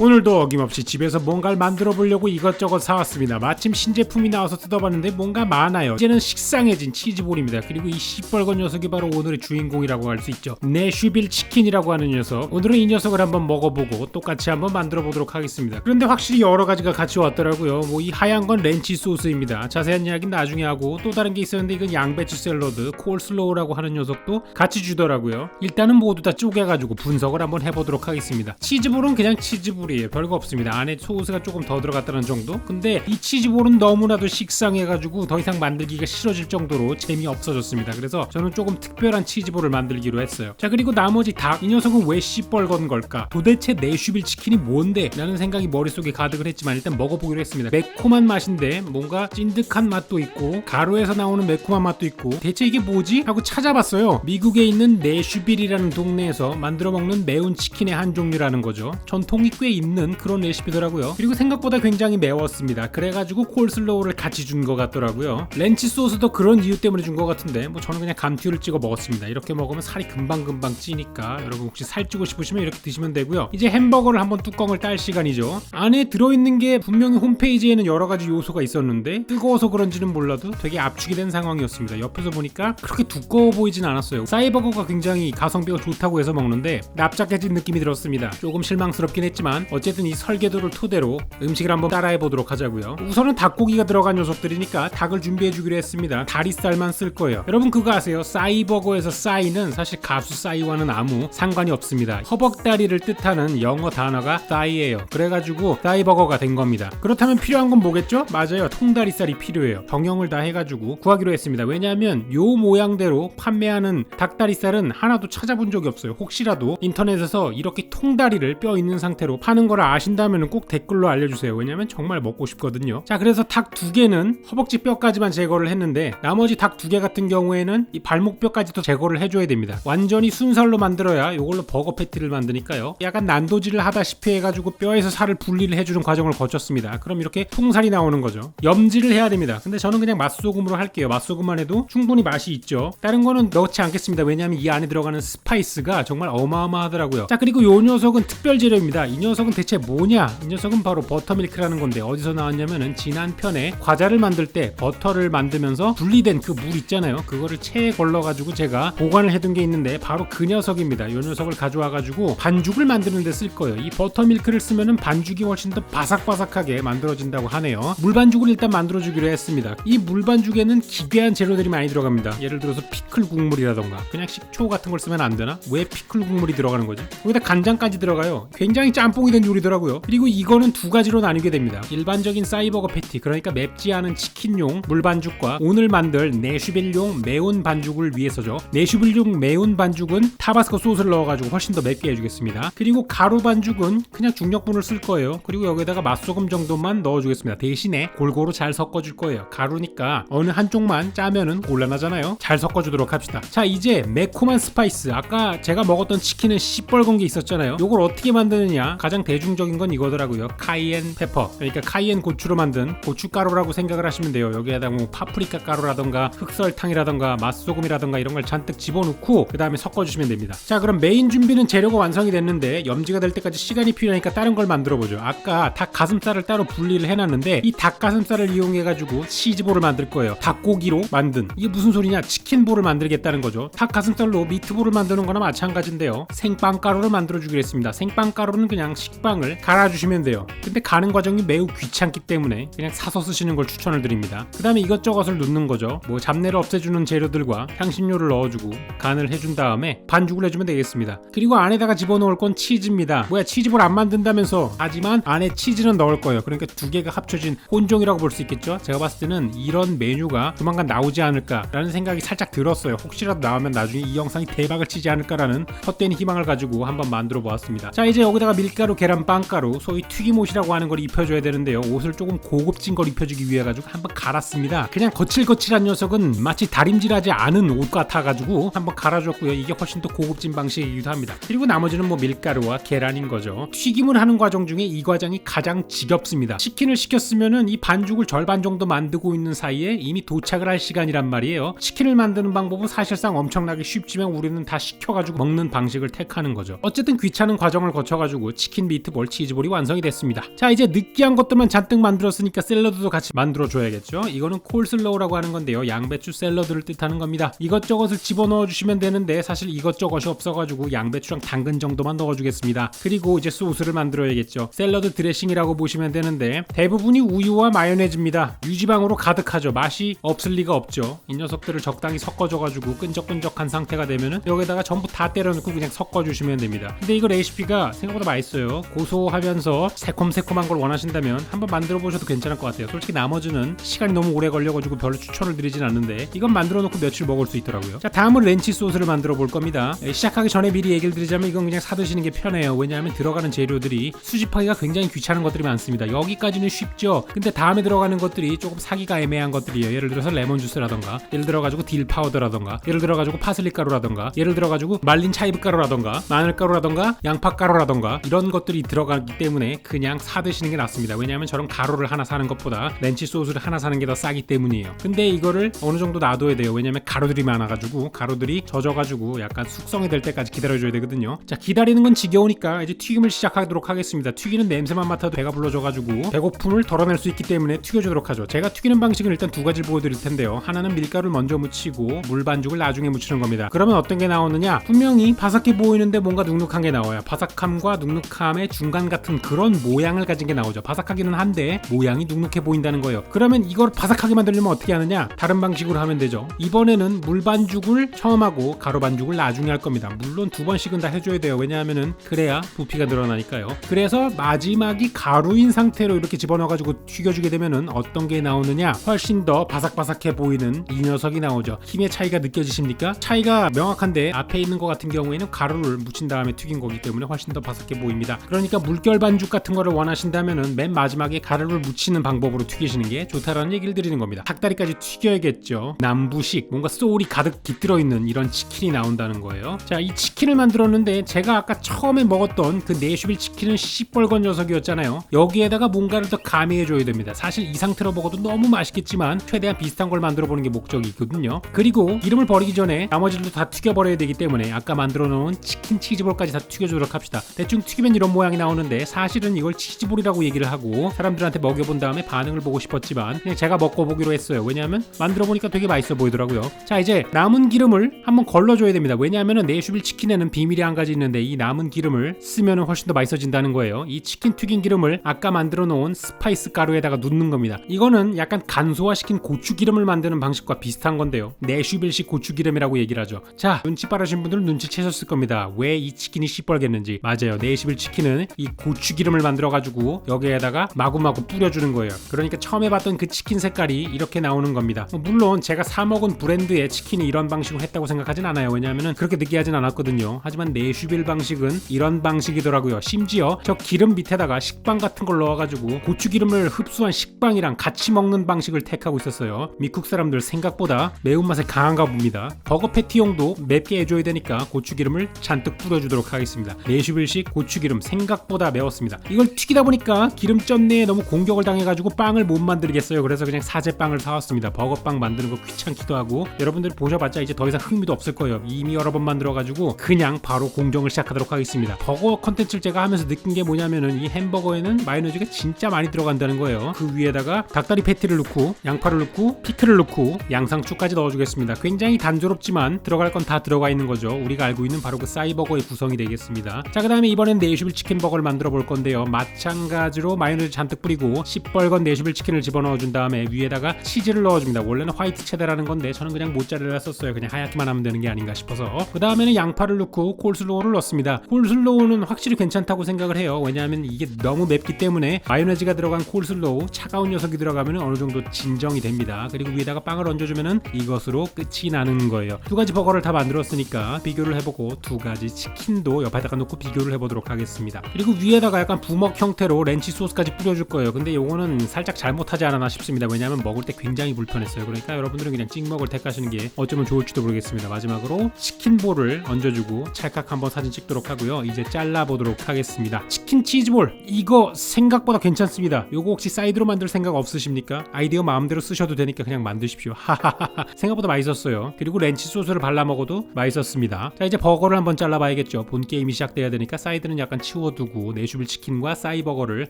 오늘도 어김없이 집에서 뭔가를 만들어 보려고 이것저것 사왔습니다. 마침 신제품이 나와서 뜯어봤는데 뭔가 많아요. 이제는 식상해진 치즈볼입니다. 그리고 이 시뻘건 녀석이 바로 오늘의 주인공이라고 할 수 있죠. 내슈빌 치킨이라고 하는 녀석. 오늘은 이 녀석을 한번 먹어보고 똑같이 한번 만들어 보도록 하겠습니다. 그런데 확실히 여러 가지가 같이 왔더라고요. 이 하얀 건 렌치 소스입니다. 자세한 이야기는 나중에 하고, 또 다른 게 있었는데 이건 양배추 샐러드 콜슬로우라고 하는 녀석도 같이 주더라고요. 일단은 모두 다 쪼개가지고 분석을 한번 해보도록 하겠습니다. 치즈볼은 그냥 치즈볼이에요. 별거 없습니다. 안에 소스가 조금 더 들어갔다는 정도? 근데 이 치즈볼은 너무나도 식상해가지고 더 이상 만들기가 싫어질 정도로 재미없어졌습니다. 그래서 저는 조금 특별한 치즈볼을 만들기로 했어요. 자, 그리고 나머지 닭, 이 녀석은 왜 시뻘건 걸까? 도대체 내슈빌 치킨이 뭔데? 라는 생각이 머릿속에 가득을 했지만 일단 먹어보기로 했습니다. 매콤한 맛인데 뭔가 찐득한 맛도 있고 가루에서 나오는 매콤한 맛도 있고, 대체 이게 뭐지? 하고 찾아봤어요. 미국에 있는 내슈빌이라는 동네에서 만들어 먹는 매운 치킨의 한 종류라는 거죠. 전통이 꽤 있는 그런 레시피더라고요. 그리고 생각보다 굉장히 매웠습니다. 그래가지고 콜슬로우를 같이 준 것 같더라고요. 렌치 소스도 그런 이유 때문에 준 것 같은데 저는 그냥 감튀를 찍어 먹었습니다. 이렇게 먹으면 살이 금방금방 찌니까 여러분 혹시 살찌고 싶으시면 이렇게 드시면 되고요. 이제 햄버거를 한번 뚜껑을 딸 시간이죠. 안에 들어있는 게 분명히 홈페이지에는 여러 가지 요소가 있었는데 뜨거워서 그런지는 몰라도 되게 압축이 된 상황이었습니다. 옆에서 보니까 그렇게 두꺼워 보이진 않았어요. 싸이버거가 굉장히 가성비가 좋다고 해서 먹는데 납작해진 느낌이 들었습니다. 조금 실망스럽긴 했지만 어쨌든 이 설계도를 토대로 음식을 한번 따라해 보도록 하자고요. 우선은 닭고기가 들어간 녀석들이니까 닭을 준비해 주기로 했습니다. 다리살만 쓸 거예요. 여러분 그거 아세요? 싸이버거에서 싸이는 사실 가수 싸이와는 아무 상관이 없습니다. 허벅다리를 뜻하는 영어 단어가 싸이예요. 그래가지고 싸이버거가 된 겁니다. 그렇다면 필요한 건 뭐겠죠? 맞아요. 통다리살이 필요해요. 병영을 다 해가지고 구하기로 했습니다. 왜냐하면 요 모양대로 판매하는 닭다리살은 하나도 찾아본 적이 없어요. 혹시라도 인터넷에서 이렇게 통다리를 뼈 있는 상태로 파는 걸 아신다면 꼭 댓글로 알려주세요. 왜냐면 정말 먹고 싶거든요. 자, 그래서 닭 2개는 허벅지 뼈까지만 제거를 했는데 나머지 닭 2개 같은 경우에는 이 발목 뼈까지도 제거를 해줘야 됩니다. 완전히 순살로 만들어야 이걸로 버거 패티를 만드니까요. 약간 난도질을 하다시피 해가지고 뼈에서 살을 분리를 해주는 과정을 거쳤습니다. 그럼 이렇게 통살이 나오는 거죠. 염지를 해야 됩니다. 근데 저는 그냥 맛소금으로 할게요. 맛소금만 해도 충분히 맛이 있죠. 다른 거는 넣지 않겠습니다. 왜냐하면 이 안에 들어가는 스파이스가 정말 어마어마하더라고요. 자, 그리고 이 녀석은 특별 재료입니다. 이 녀석은 대체 뭐냐? 이 녀석은 바로 버터밀크라는 건데 어디서 나왔냐면은 지난 편에 과자를 만들 때 버터를 만들면서 분리된 그 물 있잖아요. 그거를 체에 걸러가지고 제가 보관을 해둔 게 있는데 바로 그 녀석입니다. 이 녀석을 가져와가지고 반죽을 만드는 데 쓸 거예요. 이 버터밀크를 쓰면은 반죽이 훨씬 더 바삭바삭하게 만들어진다고 하네요. 물반죽을 일단 만들어주기로 했습니다. 이 물반죽에는 기괴한 재료들이 많이 들어갑니다. 예를 들어서 피클 국물이라던가, 그냥 식초 같은 걸 쓰면 안 되나? 왜 피클 국물이 들어가는 거지? 거기다 간장까지 들어가요. 굉장히 짬뽕이 된 요리더라고요. 그리고 이거는 두 가지로 나뉘게 됩니다. 일반적인 싸이버거 패티, 그러니까 맵지 않은 치킨용 물반죽과 오늘 만들 내슈빌용 매운 반죽을 위해서죠. 내슈빌용 매운 반죽은 타바스코 소스를 넣어가지고 훨씬 더 맵게 해주겠습니다. 그리고 가루 반죽은 그냥 중력분을 쓸 거예요. 그리고 여기다가 맛소금 정도만 넣어주겠습니다. 대신에 골고루 잘 섞어줄 거예요. 가루니까 어느 한쪽만 짜면은 곤란하잖아요. 잘 섞어주도록 합시다. 자, 이제 매콤한 스파이스, 아까 제가 먹었던 치킨은 시뻘건 게 있었잖아요. 요걸 어떻게 만드느냐, 가장 대중적인 건 이거더라고요. 카이엔 페퍼, 그러니까 카이엔 고추로 만든 고춧가루라고 생각을 하시면 돼요. 여기에다 뭐 파프리카 가루라던가 흑설탕이라던가 맛소금이라던가 이런 걸 잔뜩 집어넣고 그 다음에 섞어주시면 됩니다. 자, 그럼 메인 준비는 재료가 완성이 됐는데 염지가 될 때까지 시간이 필요하니까 다른 걸 만들어 보죠. 아까 닭 가슴살을 따로 분리를 해놨는데 이 닭 가슴살을 이용해가지고 치즈볼을 만들 거예요. 닭고기로 만든, 이게 무슨 소리냐, 치킨볼을 만들겠다는 거죠. 닭 가슴살로 미트볼을 만드는 거나 마찬가지인데요. 생빵가루를 만들어주기로 했습니다. 생빵가루는 그냥 식빵을 갈아주시면 돼요. 근데 가는 과정이 매우 귀찮기 때문에 그냥 사서 쓰시는 걸 추천을 드립니다. 그 다음에 이것저것을 넣는 거죠. 뭐 잡내를 없애주는 재료들과 향신료를 넣어주고 간을 해준 다음에 반죽을 해주면 되겠습니다. 그리고 안에다가 집어넣을 건 치즈입니다. 뭐야, 치즈볼 안 만든다면서? 하지만 안에 치즈는 넣을 거예요. 그러니까 두 개가 합쳐진 혼종이라고 볼 수 있겠죠. 제가 봤을 때는 이런 메뉴가 조만간 나오지 않을까라는 생각이 살짝 들었어요. 혹시라도 나오면 나중에 이 영상이 대박을 치지 않을까라는 헛된 희망을 가지고 한번 만들어 보았습니다. 자, 이제 여기다가 밀가루, 계란, 빵가루, 소위 튀김옷이라고 하는 걸 입혀줘야 되는데요. 옷을 조금 고급진 걸 입혀주기 위해 가지고 한번 갈았습니다. 그냥 거칠거칠한 녀석은 마치 다림질하지 않은 옷 같아가지고 한번 갈아줬고요. 이게 훨씬 더 고급진 방식이기도 합니다. 그리고 나머지는 뭐 밀가루와 계란인 거죠. 튀김을 하는 과정 중에 이 과정이 가장 지겹습니다. 치킨을 시켰으면은 이 반죽을 절반 정도 만들고 있는 사이에 이미 도착을 할 시간이란 말이에요. 치킨을 만드는 방법은 사실상 엄청나게 쉽지만 우리는 다 시켜가지고 먹는 방식을 택하는 거죠. 어쨌든 귀찮은 과정을 거쳐가지고 치킨 미트볼, 치즈볼이 완성이 됐습니다. 자, 이제 느끼한 것들만 잔뜩 만들었으니까 샐러드도 같이 만들어줘야겠죠. 이거는 콜슬로우라고 하는 건데요, 양배추 샐러드를 뜻하는 겁니다. 이것저것을 집어넣어 주시면 되는데 사실 이것저것이 없어가지고 양배추랑 당근 정도만 넣어주겠습니다. 그리고 이제 소스를 만들어야겠죠. 샐러드 드레싱이라고 보시면 되는데 대부분이 우유와 마요네즈입니다. 유지방으로 가득하죠. 맛이 없을 리가 없죠. 이 녀석들을 적당히 섞어줘가지고 끈적끈적한 상태가 되면은 여기다가 전부 다 때려넣고 그냥 섞어주시면 됩니다. 근데 이거 레시피가 생각보다 맛있어요. 고소하면서 새콤새콤한 걸 원하신다면 한번 만들어 보셔도 괜찮을 것 같아요. 솔직히 나머지는 시간이 너무 오래 걸려가지고 별로 추천을 드리진 않는데 이건 만들어 놓고 며칠 먹을 수 있더라고요. 자, 다음은 렌치 소스를 만들어 볼 겁니다. 시작하기 전에 미리 얘기를 드리자면 이건 그냥 사 드시는 게 편해요. 왜냐하면 들어가는 재료들이 수집하기가 굉장히 귀찮은 것들이 많습니다. 여기까지는 쉽죠. 근데 다음에 들어가는 것들이 조금 사기가 애매한 것들이에요. 예를 들어서 레몬 주스라던가, 예를 들어가지고 딜 파우더라던가, 예를 들어가지고 파슬리 가루라던가, 예를 들어가지고 말린 차이브 가루라던가, 마늘 가루라던가, 양파 가루라던가 이런 것들이 들어가기 때문에 그냥 사 드시는 게 낫습니다. 왜냐하면 저런 가루를 하나 사는 것보다 렌치 소스를 하나 사는 게 더 싸기 때문이에요. 근데 이거를 어느 정도 놔둬야 돼요. 왜냐하면 가루들이 많아가지고 가루들이 젖어가지고 약간 숙성이 될 때까지 기다려줘야 되거든요. 자, 기다리는 건 지겨우니까 이제 튀김을 시작하도록 하겠습니다. 튀기는 냄새만 맡아도 배가 불러져가지고 배고픔을 덜어낼 수 있기 때문에 튀겨주도록 하죠. 제가 튀기는 방식은 일단 두 가지를 보여드릴 텐데요. 하나는 밀가루를 먼저 묻히고 물 반죽을 나중에 묻히는 겁니다. 그러면 어떤 게 나오느냐? 분명히 바삭해 보이는데 뭔가 눅눅한 게 나와요. 바삭함과 눅눅함의 중간 같은 그런 모양을 가진 게 나오죠. 바삭하기는 한데 모양이 눅눅해 보인다는 거예요. 그러면 이걸 바삭하게 만들려면 어떻게 하느냐? 다른 방식으로 하면 되죠. 이번에는 물 반죽을 처음 하고 가루 반죽을 나중에 할 겁니다. 물론 두 번씩은 다 해줘야 돼요. 왜냐하면은 그래야 부피가 늘어나니까요. 그래서 마지막이 가루인 상태로 이렇게 집어넣어가지고 튀겨주게 되면은 어떤 게 나오느냐? 훨씬 더 바삭바삭해 보이는 이 녀석이 나오죠. 힘의 차이가 느껴지십니까? 차이가 명확한데 앞에 있는 것 같은 경우에는 가루를 묻힌 다음에 튀긴 거기 때문에 훨씬 더 바삭해 보입니다. 그러니까 물결 반죽 같은 거를 원하신다면은 맨 마지막에 가루를 묻히는 방법으로 튀기시는 게 좋다라는 얘기를 드리는 겁니다. 닭다리까지 튀겨야겠죠. 남부식 뭔가 소울이 가득 깃들어 있는 이런 치킨이 나온다는 거예요. 자, 이 치킨을 만들었는데 제가 아까 처음에 먹었던 그 내슈빌 치킨은 시뻘건 녀석이었잖아요. 여기에다가 뭔가를 더 가미해줘야 됩니다. 사실 이 상태로 먹어도 너무 맛있겠지만 최대한 비슷한 걸 만들어 보는 게 목적이 있거든요. 그리고 이름을 버리기 전에 나머지도 다 튀겨버려야 되기 때문에 아까 만들어 놓은 치킨 치즈볼까지 다 튀겨주도록 합시다. 대충 튀기면 이런 모양이 나오는데 사실은 이걸 치즈볼이라고 얘기를 하고 사람들한테 먹여본 다음에 반응을 보고 싶었지만 그냥 제가 먹고 보기로 했어요. 왜냐하면 만들어 보니까 되게 맛있어 보이더라고요. 자, 이제 남은 기름을 한번 걸러줘야 됩니다. 왜냐하면 내슈빌 치킨에는 비밀이 한 가지 있는데 이 남은 기름을 쓰면 훨씬 더 맛있어진다는 거예요. 이 치킨 튀긴 기름을 아까 만들어 놓은 스파이스 가루에다가 넣는 겁니다. 이거는 약간 간소화시킨 고추기름을 만드는 방식과 비슷한 건데요. 내슈빌식 고추기름이라고 얘기를 하죠. 자, 눈치 빠르신 분들은 눈치채셨을 겁니다. 왜 이 치킨이 시뻘겠는지. 맞아요. 내슈빌 치킨은 이 고추기름을 만들어가지고 여기에다가 마구마구 뿌려주는 거예요. 그러니까 처음에 봤던 그 치킨 색깔이 이렇게 나오는 겁니다. 물론 제가 사 먹은 브랜드의 치킨이 이런 방식으로 했다고 생각하진 않아요. 왜냐하면 그렇게 느끼하진 않았거든요. 하지만 내슈빌 방식은 이런 방식이더라고요. 심지어 저 기름 밑에다가 식빵 같은 걸 넣어가지고 고추기름을 흡수한 식빵이랑 같이 먹는 방식을 택하고 있었어요. 미국 사람들 생각보다 매운맛에 강한가 봅니다. 버거 패티용도 맵게 해줘야 되니까 고추기름을 잔뜩 뿌려주도록 하겠습니다. 내슈빌식 고추기름 생각보다 매웠습니다. 이걸 튀기다 보니까 기름 쩐내에 너무 공격을 당해가지고 빵을 못 만들겠어요. 그래서 그냥 사제빵을 사왔습니다. 버거빵 만드는 거 귀찮기도 하고 여러분들이 보셔봤자 이제 더 이상 흥미도 없을 거예요. 이미 여러 번 만들어가지고 그냥 바로 공정을 시작하도록 하겠습니다. 버거 컨텐츠를 제가 하면서 느낀 게 뭐냐면은 이 햄버거에는 마요네즈가 진짜 많이 들어간다는 거예요. 그 위에다가 닭다리 패티를 넣고 양파를 넣고 피클을 넣고 양상추까지 넣어주겠습니다. 굉장히 단조롭지만 들어갈 건 다 들어가 있는 거죠. 우리가 알고 있는 바로 그 싸이버거의 구성이 되겠습니다. 자, 그 다음에 이번엔 내슈빌 치킨 버거를 만들어 볼 건데요. 마찬가지로 마요네즈 잔뜩 뿌리고 시뻘건 내슈빌 치킨을 집어넣어 준 다음에 위에다가 치즈를 넣어줍니다. 원래는 화이트 체다라는 건데 저는 그냥 모짜렐라 썼어요. 그냥 하얗게만 하면 되는 게 아닌가 싶어서. 그 다음에는 양파를 넣고 콜슬로우를 넣습니다. 콜슬로우는 확실히 괜찮다고 생각을 해요. 왜냐하면 이게 너무 맵기 때문에 마요네즈가 들어간 콜슬로우 차가운 녀석이 들어가면 어느 정도 진정이 됩니다. 그리고 위에다가 빵을 얹어주면 이것으로 끝이 나는 거예요. 두 가지 버거를 다 만들었으니까 비교를 해보고 두 가지 치킨도 옆에다가 놓고 비교를 해보도록 하겠습니다. 그리고 위에다가 약간 부먹 형태로 렌치 소스까지 뿌려줄 거예요. 근데 요거는 살짝 잘못하지 않았나 싶습니다. 왜냐하면 먹을 때 굉장히 불편했어요. 그러니까 여러분들은 그냥 찍먹을 택하시는 게 어쩌면 좋을지도 모르겠습니다. 마지막으로 치킨볼을 얹어주고 찰칵 한번 사진 찍도록 하고요. 이제 잘라보도록 하겠습니다. 치킨 치즈볼 이거 생각보다 괜찮습니다. 요거 혹시 사이드로 만들 생각 없으십니까? 아이디어 마음대로 쓰셔도 되니까 그냥 만드십시오. 하하하하. 생각보다 맛있었어요. 그리고 렌치 소스를 발라 먹어도 맛있었습니다. 자, 이제 버거를 한번 잘라봐야겠죠. 본 게임이 시작돼야 되니까 사이드는 약간 치워 치워두고 내슈빌 치킨과 싸이버거를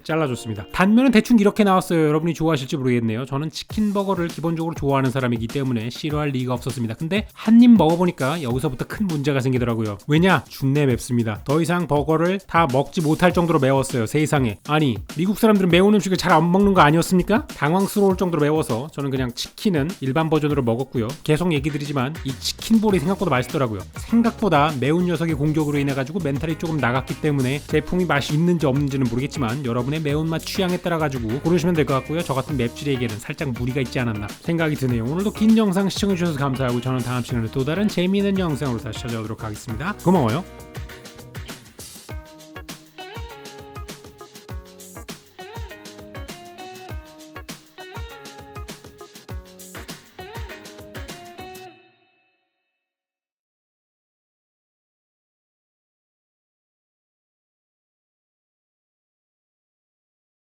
잘라줬습니다. 단면은 대충 이렇게 나왔어요. 여러분이 좋아하실지 모르겠네요. 저는 치킨버거를 기본적으로 좋아하는 사람이기 때문에 싫어할 리가 없었습니다. 근데 한 입 먹어보니까 여기서부터 큰 문제가 생기더라고요. 왜냐? 준내 맵습니다. 더 이상 버거를 다 먹지 못할 정도로 매웠어요. 세상에. 아니, 미국 사람들은 매운 음식을 잘 안 먹는 거 아니었습니까? 당황스러울 정도로 매워서 저는 그냥 치킨은 일반 버전으로 먹었고요. 계속 얘기 드리지만 이 치킨볼이 생각보다 맛있더라고요. 생각보다 매운 녀석의 공격으로 인해 가지고 멘탈이 조금 나갔기 때문에 제품이 맛이 있는지 없는지는 모르겠지만 여러분의 매운맛 취향에 따라 가지고 고르시면 될 것 같고요. 저 같은 맵찔에게는 살짝 무리가 있지 않았나 생각이 드네요. 오늘도 긴 영상 시청해 주셔서 감사하고 저는 다음 시간에 또 다른 재미있는 영상으로 다시 찾아오도록 하겠습니다. 고마워요.